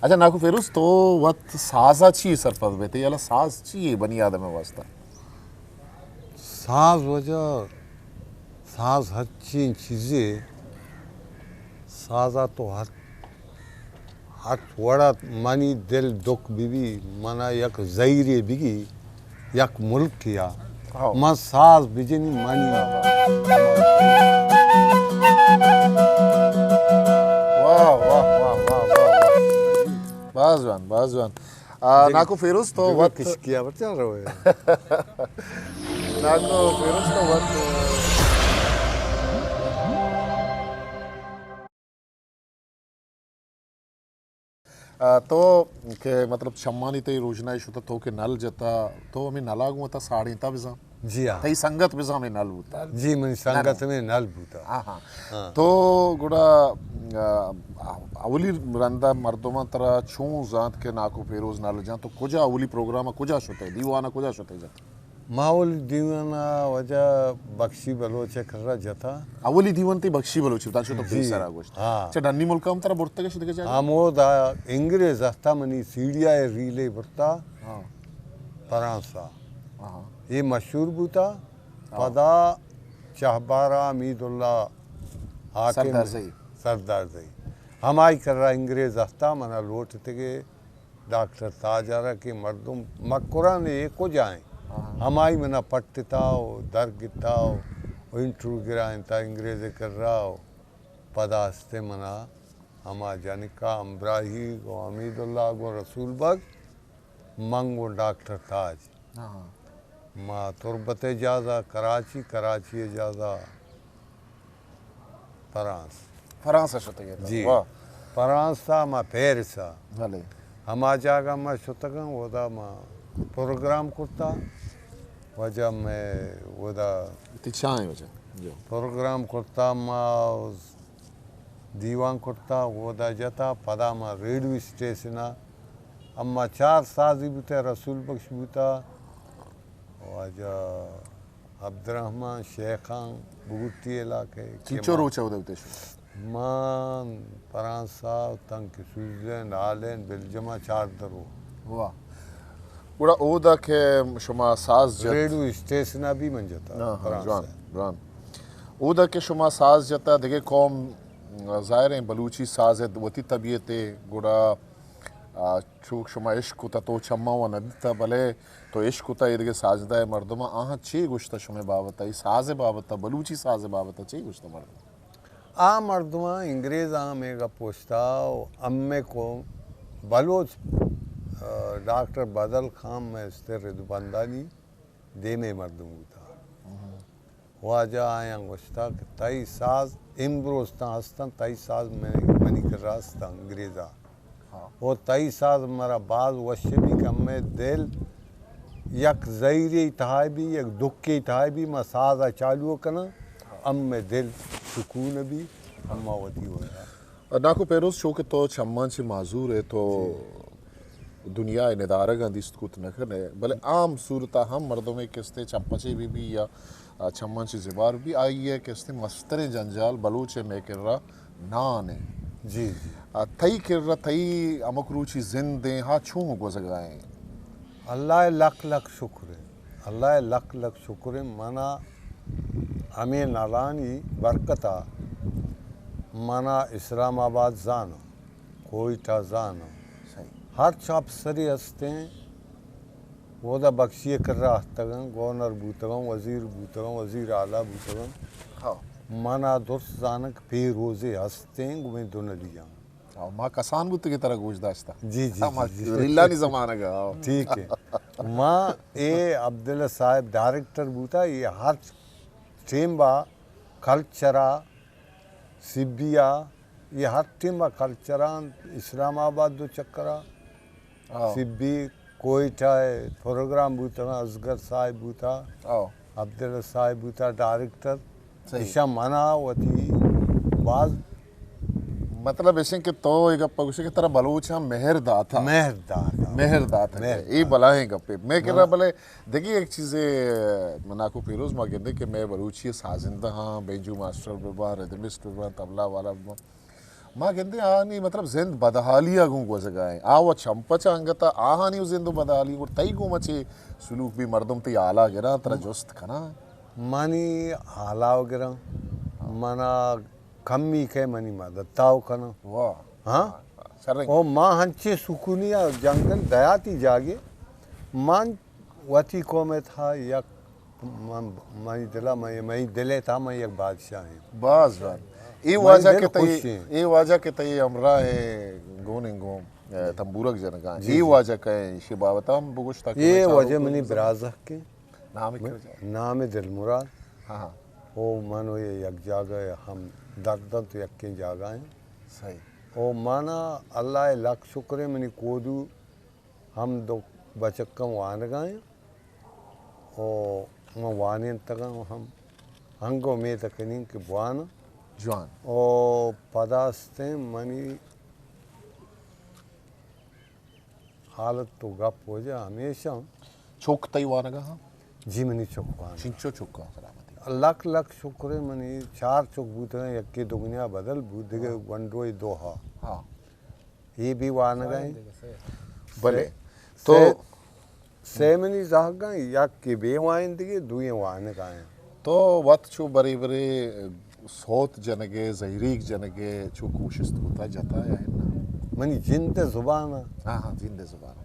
اچھا ناکو فیروز تو وقت سازا چی سرپد بیتے یالا ساز چی بنی آدم واسطہ ساز وجہ ساز ہر چیزیں سازا تو ہر وڑا منی دل دکھ بھی منا یک زہری بھی یک ملک کیا من ساز بجنی منی واہ واہ واہ واہ واہ بازوان بازوان ناکو فیروز تو وقت کس کیا بچا رہے ناکو فیروز تو وقت تو کہ مطلب شمانی تے روشنائی شتا تو کہ نل جتا تو ہمیں نلاگوں تا ساڑی تا بزا جی ہاں تی سنگت بزا ہمیں نل ہوتا جی من سنگت میں نل بوتا ہاں ہاں تو گوڑا اولی رندہ مردمان ترا چون زانت کے ناکو فیروز نل جان تو کجا اولی پروگرام کجا شتے دیوانا کجا شتے جاتا ماحول دیوانا وجہ بخشی بلوچ کر رہا جتا اولی دیوان تی بخشی بلوچی بتا شو تو پیسر آگوشت اچھا ڈنی ملکہ ہم ترا برتا کے شدے جائے ہمو دا انگریز ہستا منی سیڑیا ریلے برتا فرانسا یہ مشہور بوتا پدا چہبارہ امید اللہ حاکم سردار زئی ہمائی کر رہا انگریز ہستا منا لوٹتے گے ڈاکٹر تاجارہ کے مردم مکران یہ کو جائیں ہمائی منا پٹتا ہو درگتا ہو انٹرو گرائیں تا انگریز کر رہا ہو پدا ہستے منا ہما جانکا امبراہی گو امید اللہ گو رسول بگ منگو ڈاکٹر تاج ما تربت اجازہ کراچی اجازہ فرانسا شتے گے جی فرانسا ما پیرسا ہما جاگا ما شتگا ودا ما پروگرام کرتا وجہ میں ودا تیچھائیں وجہ پروگرام کرتا ما دیوان کرتا ودا جتا پدا ما ریڈیو اسٹیشنا اما 4 سازی بوتا رسول بخش بوتا وجہ عبدالرحمن شیخان بگوٹی علاقے چیچو روچا ہوتا ہوتے شو مان فرانسا تنک سوئزرلینڈ ہالینڈ بیلجمہ 4 درو واہ گوڑا او دا کہ شما ساز جت ریڈیو اسٹیشنا بھی من جتا فرانسا او دا کہ شما ساز جتا دیکھے قوم ظاہر ہیں بلوچی ساز ہے وتی طبیعت ہے گوڑا چوک شما عشق ہوتا تو چما و ندیتا بلے تو عشق ہوتا یہ دیکھے ساجدہ ہے مردمہ آہاں چی گوشتا شما بابتا یہ ساز بابتا بلوچی ساز بابتا چی گوشتا مردمہ مردمہ انگریز میں گا پوچھتا امے کو بلوچ ڈاکٹر بدل خان میں استر ردبندانی دے میں مردم ہوتا واجہ آیا گوشتا کہ تائی ساز امبروستا ہستا تائی ساز منی کر راستا انگریزا وہ تائی ساز مرا بعض وشے بھی کم میں دل یک زہری اتحائی بھی یک دکھ اتحائی بھی میں سازا چالو کنا ام میں دل سکون بھی اما وطی ہویا ناکو پیروز شو کہ تو چمان سے معذور ہے تو دنیا ندارہ دیست کت نکھنے بلے عام صورتہ ہم مردوں میں کستے چپچے بھی یا چمان سے زبار بھی آئی ہے کستے مستر جنجال بلوچے میں کر رہا نانے جی تھئی کر رہا تھئی امکروچی زندیں ہاں چھوں گزگائیں اللہ لکھ لکھ شکر ہے اللہ لکھ لکھ شکر ہے منا ہمیں نالانی برکتا منا اسلام آباد زانو کوئٹہ زانو ہر چاپ سری ہستے ہیں وہ دا بخشیے کر رہا ہستگن گورنر بوتگن وزیر بوتگن وزیر اعلیٰ بوتگن منا درست زانک پی روزے ہستے ہیں گویں دو نلیاں ماں کسان بوتے کی طرح گوشت داشتا جی ریلہ نہیں زمانہ گا ٹھیک ہے ماں اے عبداللہ صاحب ڈائریکٹر بوتا یہ ہر ٹیم با کلچرا سبیا یہ ہر ٹیم با کلچران اسلام آباد دو چکرا سبی کوئٹہ پروگرام بوتا اصغر صاحب بوتا عبداللہ صاحب بوتا ڈائریکٹر ایشا منا وطی بعض مطلب ایسے کہ تو ایک پگوشے کی طرح بلوچ ہاں مہر دا تھا مہر دا تھا یہ بلا ہے گپے میں کہہ رہا بلے دیکھیے ایک چیز مناکو پیروز ماں کہتے کہ میں بلوچی سازندہ ہاں بینجو ماسٹر ببا ردمسٹ ببا تبلا والا ببا ما گندے آنی مطلب زند بدحالیہ گوں گو زگائیں آو چمپچا انگتا آہانی زند بدحالی گو تئی گو مچے سلوک بھی مردم تی آلا گرا ترا جست کنا مانی حالا وغیرہ منا کمی کے منی مدتاو کنا واہ ہاں سرنگ او ماں ہنچے سکونیا جنگل دیاتی جاگے مان وتی کو میں تھا یک میں دلا میں دلے تھا میں یک بادشاہ ہیں باز بار ای میں واجہ دل کے خوش تی ہیں ای واجہ کے تی امرا ہے گوننگو تنبورک جنگاں ای واجہ کہیں شباوتا ہم بگوشتا یہ وجہ منی برازہ کے نام کر جائے نام دل مراد ہاں ہاں او منو یہ یک جاگہ ہم دردن تو یکیں جاگہ ہیں صحیح او مانا اللہ لاکھ شکر ہے منی کودو ہم دو بچکم وانگائیں او میں وانین تگاں ہم ہنگو میں تکنین کے بوانا جوان او پداستیں منی حالت تو گپ ہو جا ہمیشہ چوک تئی وانگا ہاں جی منی چکوان چنچو چکا سلامتی لکھ لکھ شکر ہے منی 4 چک بوتے ہیں یکی دنیا بدل بود دیگے ونڈوئی دوہا ہاں یہ بھی وانگائیں بلے تو سیمنی زاگاں یک کی بے وائن دیگے دوئیں وانگائیں تو وقت چو بری بری صوت جنگے زہریک جنگے چو کوشش ہوتا جاتا ہے نا منی جنت زبانہ ہاں ہاں زندے زبان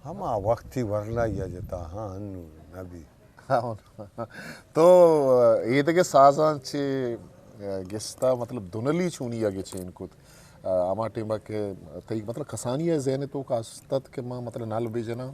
ہما وقتی ورلا یا جتا ہاں انو نبی تو یہ دے سازان چے گستا مطلب دنلی چونی آگے چین کت اما ٹیمہ کے تئی مطلب کسانی ہے ذہن تو کا استد کے ماں مطلب نال بیجنا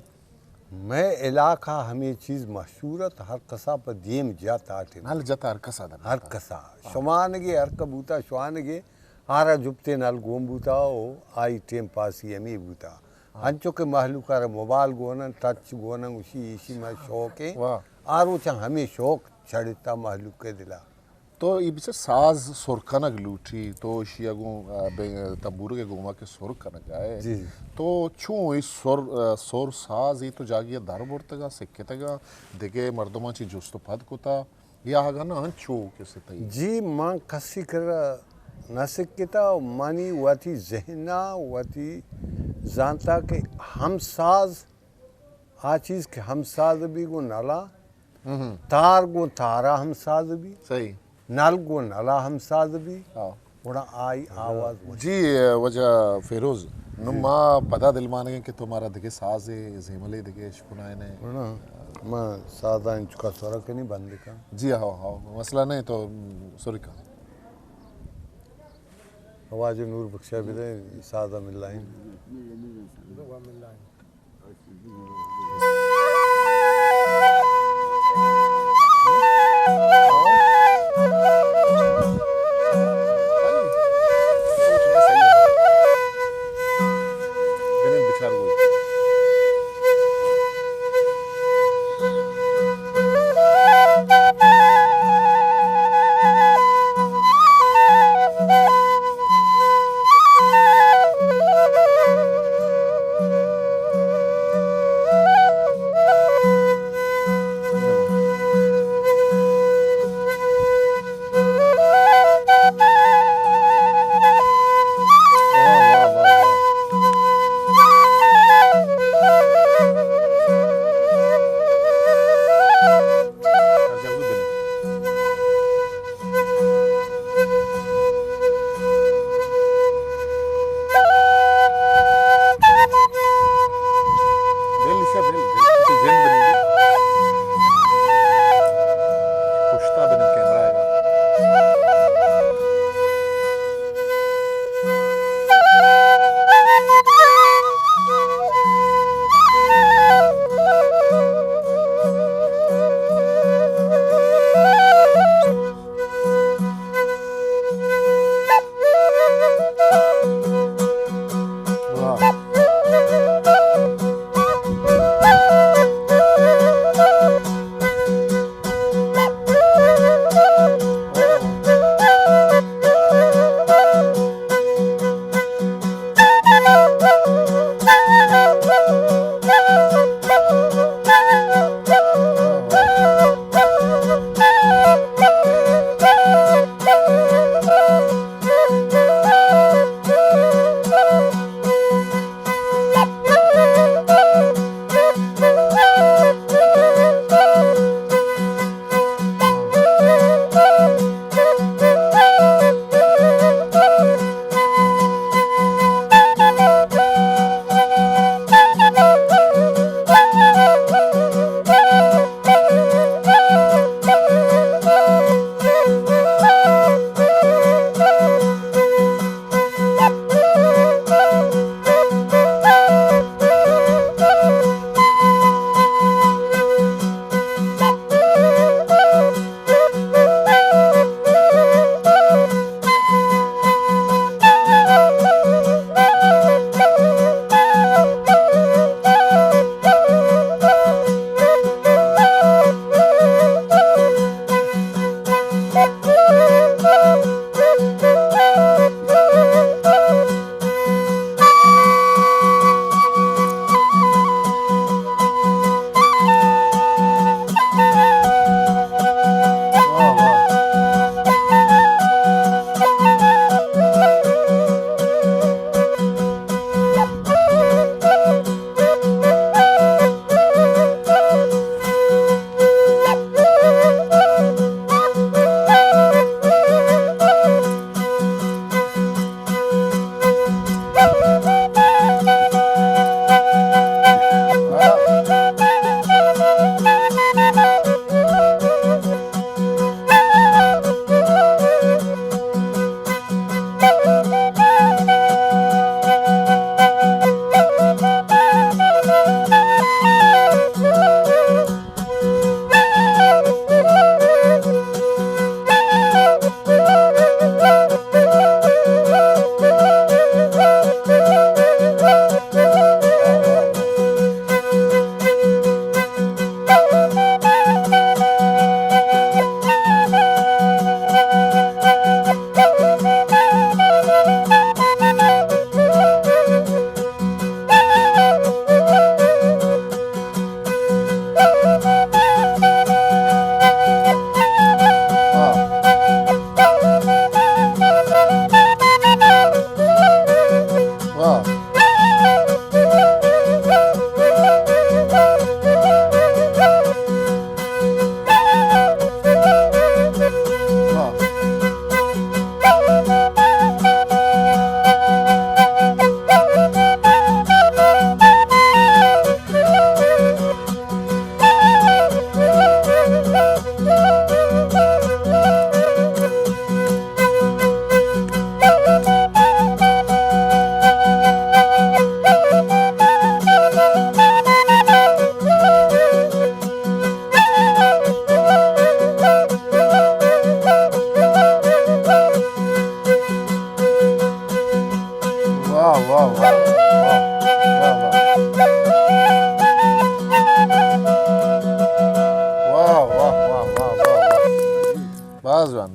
میں علاقہ ہمیں چیز مشہورت ہر قصہ پر دیم جاتا آتے نال جتا ہر کسا دن ہر قصہ شمانگے ہر کبوتا شوانگے آرہ جبتے نال گوم بوتا او آئی ٹیم پاسی ہمیں بوتا ہنچو کے محلوق آرہ موبائل گونا ٹچ گونا اسی میں شوق ہے واہ آرو چاہ ہمیں شوق چھڑتا محلوق کے دلا تو یہ بیچے ساز سرکنگ لوٹی تو شیعہ گوں تنبور کے گوما کے سرکنگ آئے جی تو چون اس سور ساز یہ تو جاگیا دار بورتگا سکتگا دیکھے مردمہ چی جستو پد کتا یا آگا نا چو کسی تئی جی ماں کسی کر نہ سکتا مانی واتی ذہنہ واتی زانتا کہ ہم ساز آ چیز کہ ہم ساز بھی گو نالا تار گو تارا ہم ساز بھی صحیح نال گو نالا ہم ساز بھی ہاں بڑا آئی آواز جی وجہ فیروز نما پدا دل مانگیں کہ تمہارا دیکھے ساز زیملے دیکھے شکنائے نے میں سادہ انچ کا سورا کے نہیں بند کا جی ہاں ہاں مسئلہ نہیں تو سوری کا آواز نور بخشا بھی دے سادہ مل رہا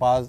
5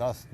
10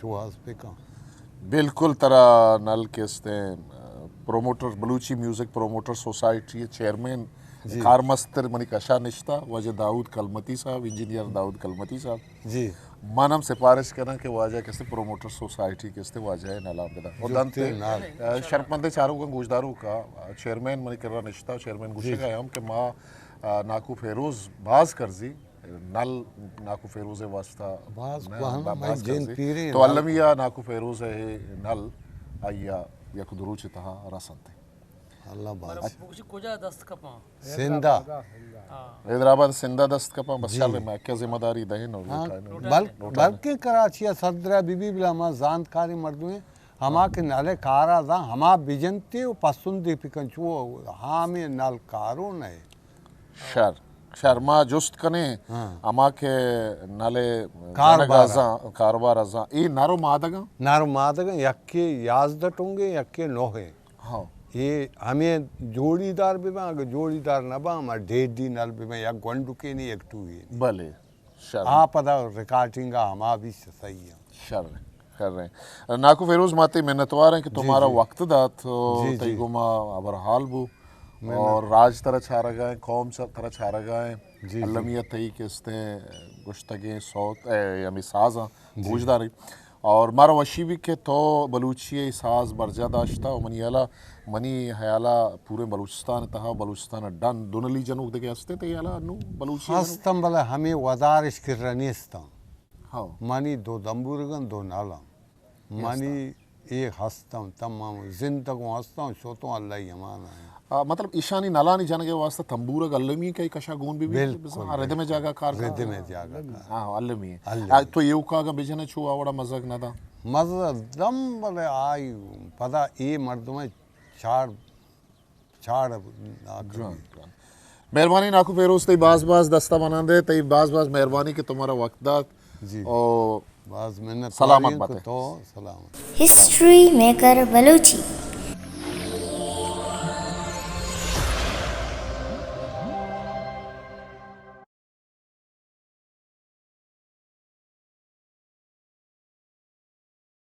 شوہاز پہ کہاں بالکل طرح نل کے استے promoter Balochi music promoter society chairman کار مستر منی کشا نشتہ واجہ داؤد کلمتی صاحب انجینئر داؤد کلمتی صاحب جی مانم سفارش کرنا کہ واجہ کستے پروموٹر سوسائٹی کستے واجہ نلا بدا اور دانتے شرپندے چاروں کا گوشداروں کا چیئرمین منی کرنا نشتہ چیئرمین گوشے گا ہم کہ ماں ناکو فیروز باز کرزی نل ناکو فیروز واسطہ باز کرزی تو علمیہ ناکو فیروز ہے نل آئیا یک دروچ تہا رسنتے اللہ باز کجا دست کپاں سندہ حیدرآباد سندہ دست کپاں بس شر میں کیا ذمہ داری دہن بلکہ کراچی صدرہ بی بی بلا ہما زاندکاری مردویں ہما کے نالے کارا دا ہما بجنتے و پسندی پکنچو ہمیں نال کارو نئے شرما جست کنے اما کے نالے کاروبار ازاں ای نارو مادگاں نارو مادگاں یکے یازدٹونگے یکے نوہے ہاں یہ ہمیں جوڑی دار بھی باں اگر جوڑی دار نہ باں ہمارے ڈیڑھ دی نال بھی باں یک گونڈو کے نہیں یک ٹو ہی بلے شر پدا ریکارڈنگا ہما بھی صحیح ہے شر کر رہے ہیں ناکو فیروز ماتے محنتوار ہیں کہ تمہارا وقت دا تو تیگو ما ابرحال بو اور راج طرح چھارا گئے قوم طرح چھارا گئے علمیت تھی کہ اس نے گشتگیں صوت یعنی سازاں گوشداری اور مارا وشی بھی کہ تو بلوچی ساز برجہ داشتا و منی حیالہ پورے بلوچستان تہا بلوچستان ڈن دونلی جنوب دے کے ہستے تے حیالہ انو بلوچی ہستم بلے ہمیں وزارش کر رنیستان ہاں منی دو دمبورگن دو نالا منی ایک ہستم تمام زندگوں ہستم شوتوں اللہ ہی ہمانا ہے مطلب ایشانی نالانی جانگے واسطہ تنبورگ علمی کئی کشا گون بھی ردے میں جاگا کار ردے میں جاگا ہاں علمی ہے تو یہ کاغا بجنے چھو آوڑا مزاق نہ دا مزاق دم بلے آئی پدا اے مردمیں چھاڑ مہربانی ناکو فیروز تی باز دستہ بنا دے تی باز مہربانی کہ تمہارا وقت دات اور باز محنت سلامت باتیں تو سلامت ہسٹری میکر بلوچی